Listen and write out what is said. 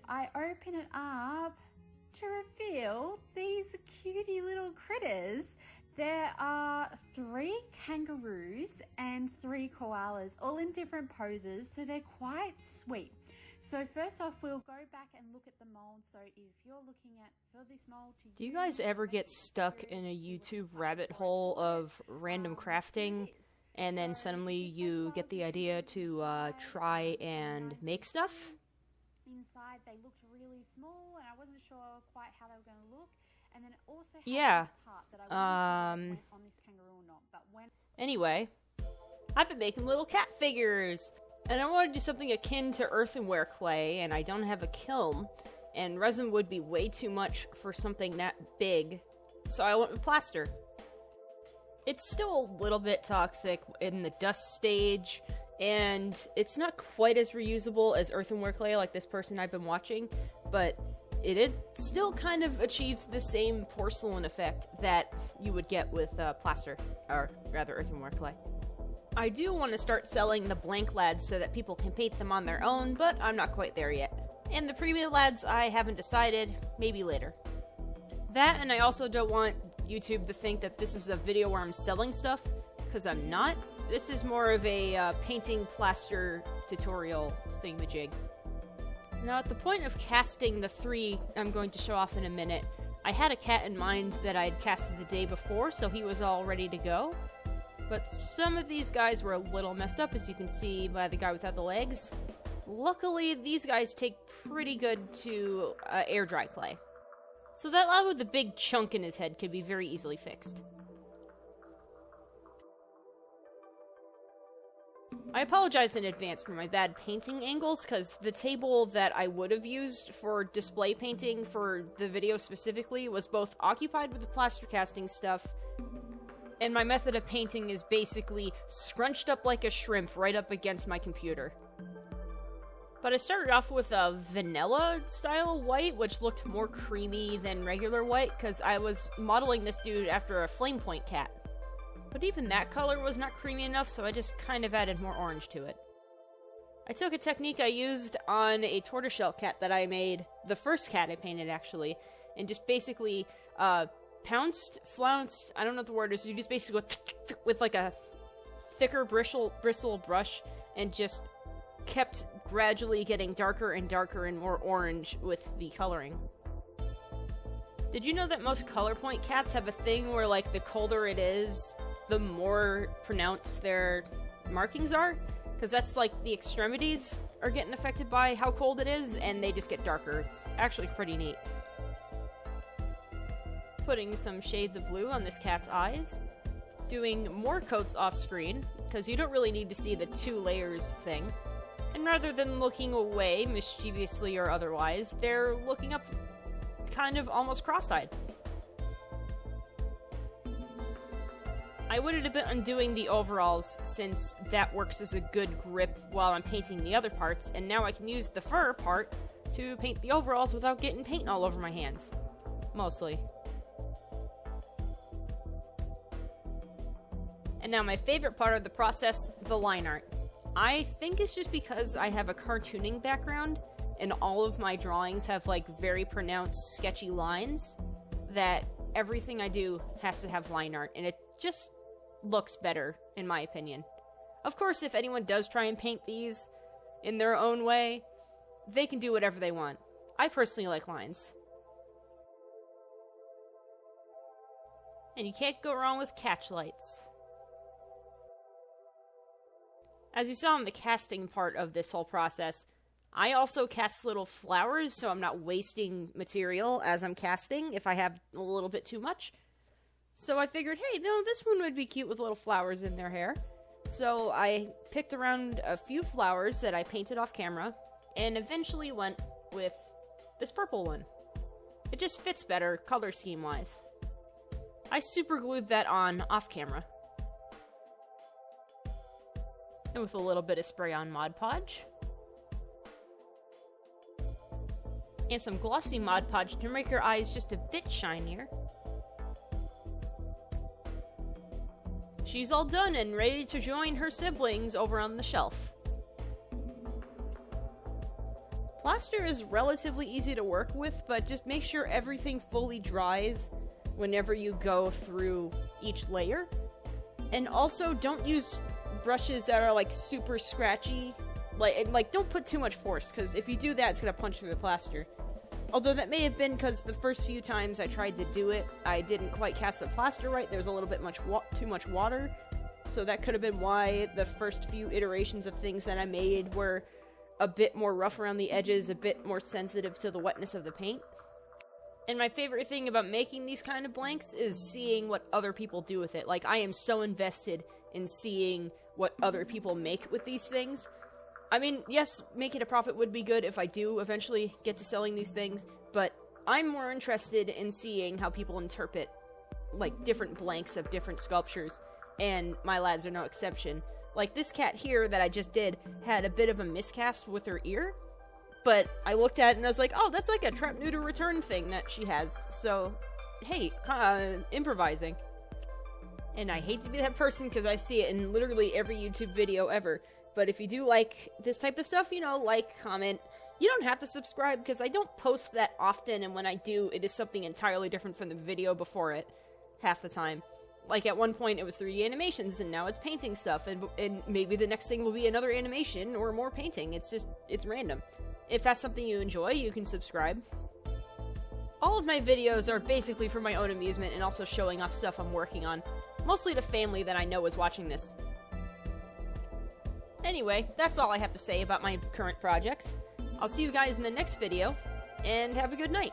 I open it up to reveal these cutie little critters. There are 3 kangaroos and 3 koalas, all in different poses, so they're quite sweet. So first off, we'll go back and look at the mold. So if you're looking at for this mold to Do you guys ever get stuck in a YouTube rabbit hole of random crafting, and then suddenly you get the idea to try and make stuff? Inside they looked really small, and I wasn't sure quite how they were going to look. And then it also had Yeah. this part that I wasn't sure if it went on this kangaroo or not. But when Anyway, I've been making little cat figures, and I want to do something akin to earthenware clay, and I don't have a kiln, and resin would be way too much for something that big, so I went with plaster. It's still a little bit toxic in the dust stage, and it's not quite as reusable as earthenware clay like this person I've been watching, but it still kind of achieves the same porcelain effect that you would get with plaster, or rather earthenware clay. I do want to start selling the blank lads so that people can paint them on their own, but I'm not quite there yet. And the premium lads, I haven't decided, maybe later. That, and I also don't want YouTube to think that this is a video where I'm selling stuff, because I'm not. This is more of a painting plaster tutorial thingamajig. Now, at the point of casting the 3 I'm going to show off in a minute, I had a cat in mind that I'd casted the day before, so he was all ready to go. But some of these guys were a little messed up, as you can see by the guy without the legs. Luckily, these guys take pretty good to air dry clay. So that lad with the big chunk in his head could be very easily fixed. I apologize in advance for my bad painting angles, because the table that I would have used for display painting for the video specifically was both occupied with the plaster casting stuff, and my method of painting is basically scrunched up like a shrimp right up against my computer. But I started off with a vanilla style white, which looked more creamy than regular white, because I was modeling this dude after a flame point cat. But even that color was not creamy enough, so I just kind of added more orange to it. I took a technique I used on a tortoiseshell cat that I made, the first cat I painted actually, and just basically flounced, I don't know what the word is, you just basically go with like a thicker bristle brush, and just kept gradually getting darker and darker and more orange with the coloring. Did you know that most color point cats have a thing where, like, the colder it is, the more pronounced their markings are? Because that's like the extremities are getting affected by how cold it is, and they just get darker. It's actually pretty neat. Putting some shades of blue on this cat's eyes. Doing more coats off screen, because you don't really need to see the 2 layers thing. And rather than looking away, mischievously or otherwise, they're looking up kind of almost cross-eyed. I waited a bit on doing the overalls, since that works as a good grip while I'm painting the other parts, and now I can use the fur part to paint the overalls without getting paint all over my hands. Mostly. And now my favorite part of the process, the line art. I think it's just because I have a cartooning background, and all of my drawings have, like, very pronounced, sketchy lines, that everything I do has to have line art, and it just looks better, in my opinion. Of course, if anyone does try and paint these in their own way, they can do whatever they want. I personally like lines. And you can't go wrong with catch lights. As you saw in the casting part of this whole process, I also cast little flowers, so I'm not wasting material as I'm casting if I have a little bit too much. So I figured, hey, no, this one would be cute with little flowers in their hair. So I picked around a few flowers that I painted off camera, and eventually went with this purple one. It just fits better, color scheme-wise. I super glued that on off camera. And with a little bit of spray-on Mod Podge. And some glossy Mod Podge to make your eyes just a bit shinier. She's all done and ready to join her siblings over on the shelf. Plaster is relatively easy to work with, but just make sure everything fully dries whenever you go through each layer. And also, don't use brushes that are, like, super scratchy. Like, don't put too much force, because if you do that, it's gonna punch through the plaster. Although that may have been because the first few times I tried to do it, I didn't quite cast the plaster right. There was a little bit too much water. So that could have been why the first few iterations of things that I made were a bit more rough around the edges, a bit more sensitive to the wetness of the paint. And my favorite thing about making these kind of blanks is seeing what other people do with it. Like, I am so invested in seeing what other people make with these things. I mean, yes, making a profit would be good if I do eventually get to selling these things, but I'm more interested in seeing how people interpret, like, different blanks of different sculptures, and my lads are no exception. Like, this cat here that I just did had a bit of a miscast with her ear, but I looked at it and I was like, oh, that's like a trap, neuter, return thing that she has, so, hey, improvising. And I hate to be that person because I see it in literally every YouTube video ever. But if you do like this type of stuff, you know, like, comment. You don't have to subscribe because I don't post that often, and when I do, it is something entirely different from the video before it, half the time. Like, at one point it was 3D animations, and now it's painting stuff, and maybe the next thing will be another animation or more painting. It's random. If that's something you enjoy, you can subscribe. All of my videos are basically for my own amusement and also showing off stuff I'm working on, mostly to family that I know is watching this. Anyway, that's all I have to say about my current projects. I'll see you guys in the next video, and have a good night.